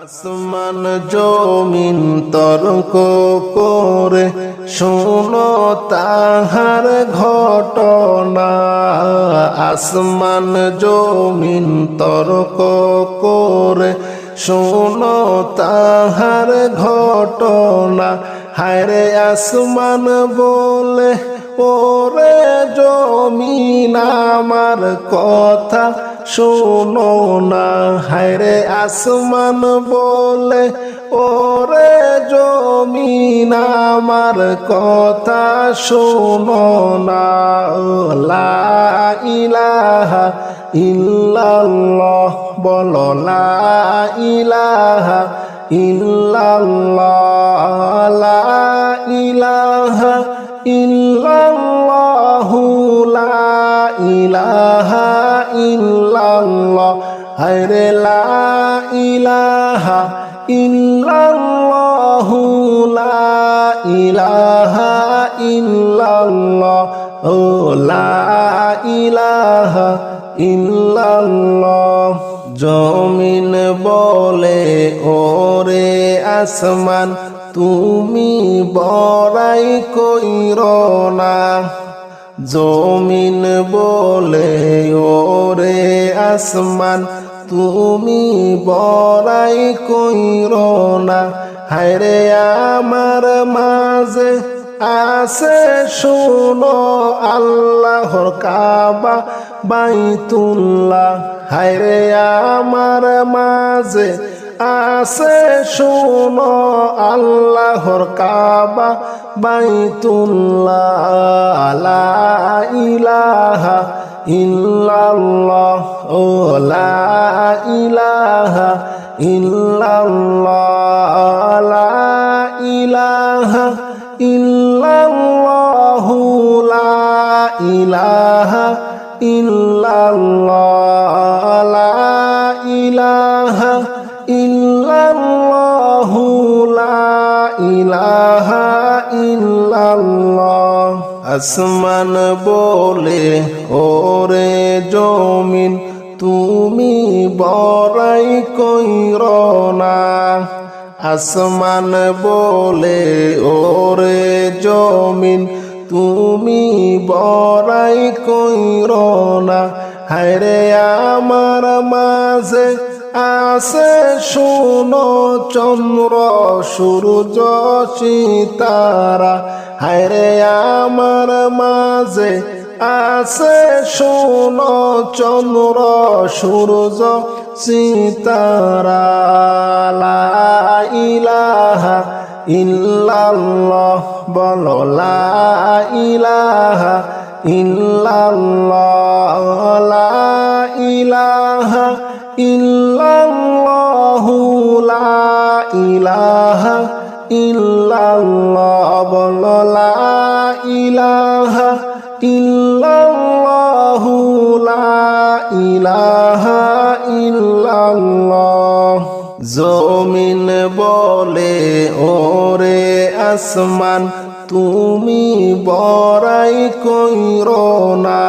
আসমান জমিন তর্ক করে শোনো তাহার ঘটনা। আসমান জমিন তর্ক করে শোনো তাহার ঘটনা। হায়রে আসমান বলে ওরে জমিন আমার কথা শোনো না। হায়রে আসমান বলে ওরে জমিন আমার কথা শোনো না। লা ইলাহা ইল্লাল্লাহ বলো, লা ইলাহা ইল্লাল্লাহ, লা ইলাহা ইল্লাল্লাহু, লা ইলাহা ইল্লাল্লাহ। হায়রে লা ইলাহা ইল্লাল্লাহু, লা ইলাহা ইল্লাল্লাহ, ও লা ইলাহা ইল্লাল্লাহ। জমিন বলে ওরে আসমান তুমি বড়াই কইরো না। জমিন বলে ওরে আসমান তুমি বড়াই কইরো না। হায়রে আমার মাঝে আছে শোনো আল্লাহর কাবা বাইতুল্লাহ। হায়রে আমার মাঝে আছে শোনো আল্লাহর কাবা বাইতুল্লাহ। লা ইলাহা ইল্লাল্লাহ, ও লা ইলাহা ইল্লাল্লাহ, লা ইলাহা ইল্লাল্লাহু, লা ইলাহা ইল্লাল্লাহ, লা ইলাহা ইল্লাল্লাহু, লা ইলাহা ইল্লাল্লাহ। আসমান বলে ওরে জমিন তুমি বড়াই কইরো না। আসমান বলে ওরে জমিন তুমি বড়াই কইরো না। হায়রে আমার মাঝে আছে শোনো চন্দ্র সূর্য সিতারা। হায়রে আমার মাঝে আছে শোনো চন্দ্র সূর্য সিতারা। লা ইলাহা ইল্লাল্লাহ বলো, লা ইলাহা ইল্লাল্লাহ, লা ইলাহা ইল্লাল্লাহু, লা ইলাহা ইল্লাল্লাহ বলো, লা ইলাহা ইল্লাল্লাহু, লা ইলাহা ইল্লাল্লাহ। জমিন বলে ওরে আসমান তুমি বড়াই কইরো না।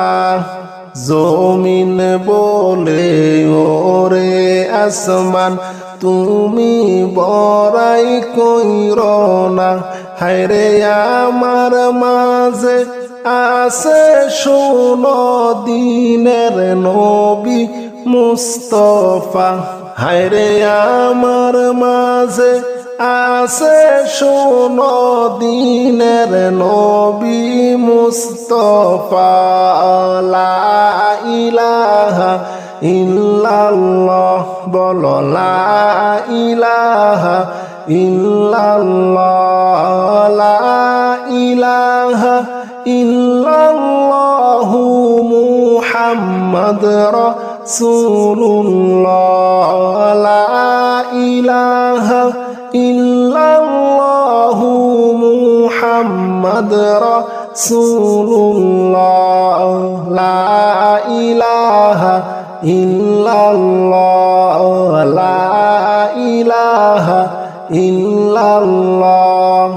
জমিন বলে ওরে আসমান তুমি বড়াই কইরো না। হায়রে আমার মাঝে আছে শোনো দিনের নবী মুস্তাফা। হায়রে আমার মাঝে আছে শোনো দিনের নবী মুস্তাফা। লা ইলাহা ইল্লাল্লাহ বলো, লা ইলাহা ইল্লাল্লাহ, লা ইলাহা ইল্লাল্লাহু মুহাম্মদ রাসূলুল্লাহ। লা ইলাহা ইল্লাল্লাহু মুহাম্মদ রাসূলুল্লাহ। লা ইলাহা ইল্লাল্লাহ, লা ইলাহা ইল্লাল্লাহ।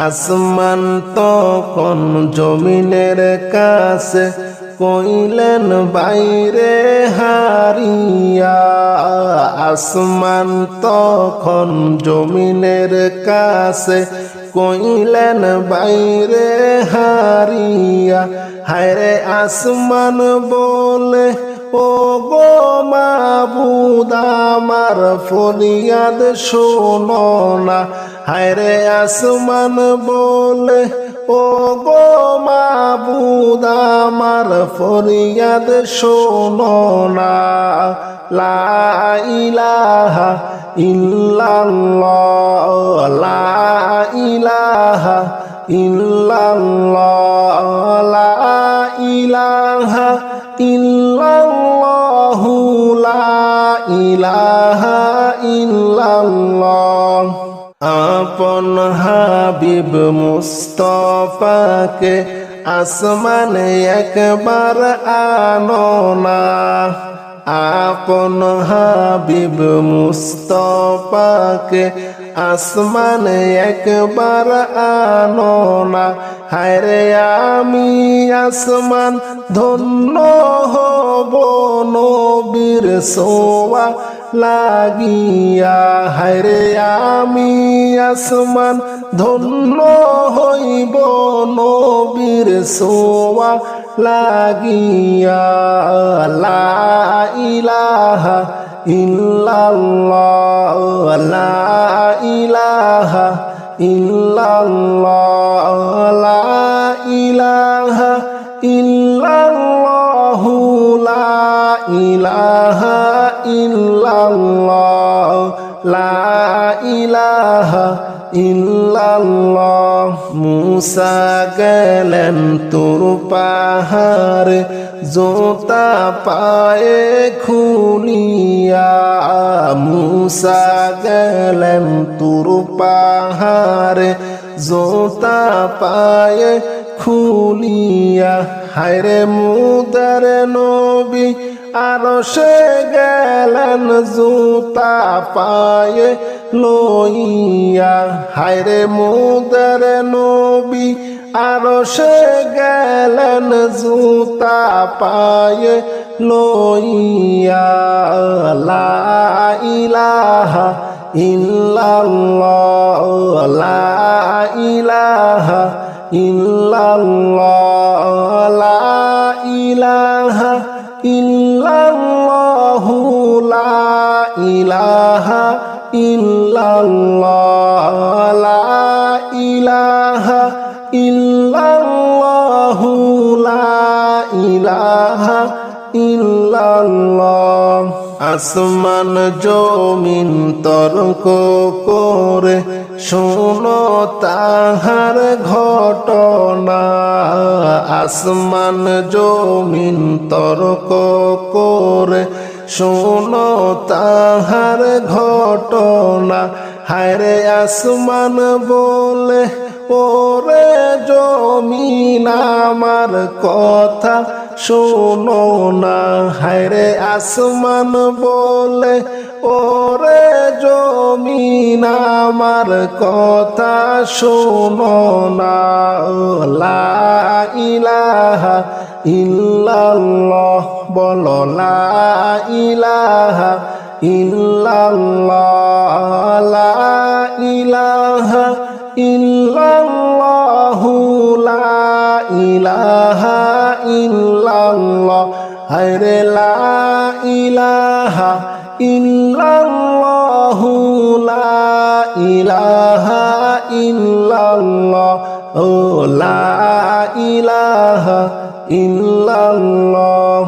আসমান তখন জমিনের কাছে কইলেন বাইরে হারিয়া। আসমান তখন জমিনের কাছে কইলেন বাইরে হারিয়া। হায়রে আসমান বলে ও গো মাবুদ আমার ফরিয়াদ শোনো না। হায়রে আসমান বলে ও গো মাবুদ আমার ফরিয়াদ শোনো না। লা ইলাহা ইল্লাল্লাহ, লা ইলাহা ইল্লাল্লাহ, লা ইলাহা ইল্লাল্লাহ, লা ইলাহা ইল্লাল্লাহ। আপন হাবিব মুস্তাফাকে আসমানে একবার আনো না। আপন হাবিব মুস্তাফাকে আসমানে একবার আনো না। হায়রে আমি আসমান ধন্য হব নবীর সোয়া লাগিয়া। হায়রে আমি আসমান ধন্য হইব নবীর সোয়া লাগিয়া। লা ইলাহা ইল্লাল্লাহ, লা ইলাহা ইল্লাল্লাহ, লা ইলাহা ইল্লাল্লাহ, লা ইলাহা ইল্লাল্লাহ, লা ইলাহা ইল্লাল্লাহ। মুসা গেলেন তুর পাহাড়ে জোতা পায়ে খুলিয়া। মুসা গেলেন তুর পাহাড়ে জোতা পায়ে খুলিয়া। হায়রে মুদার নবী আরশে গেলেন জুতা পায়ে লইয়া। হায়রে মুদার নবী আরশে গেলেন জুতা পায়ে লইয়া। লা ইলাহা ইল্লাল্লাহ, লা ইলাহা ইল্লাল্লাহ, লা ইলাহা ইল্লাল্লাহ, লা ইলাহা ইল্লাল্লাহ, লা ইলাহা ইল্লাল্লাহ, লা ইলাহা ইল্লাল্লাহ। আসমান জমিন তর্ক করে শোনো তাহার ঘটনা। আসমান জমিন তর্ক করে শোনো তাহার ঘটনা। হায়রে আসমান বলে ওরে জমিন আমার কথা শোনো না। হায়রে আসমান বলে ওরে জমিন আমার কথা শোনো না। লা ইলাহা ইল্লাল্লাহ, বলো লা ইলাহা ইল্লাল্লাহ, লা ইলাহা ইল্লাল্লাহ, লা ইলাহা ইল্লাল্লাহ। হায়রে লা ইলাহা ইল্লাল্লাহ, লা ইলাহা ইল্লাল্লাহ, ও লা ইলাহা ইল্লাল্লাহ।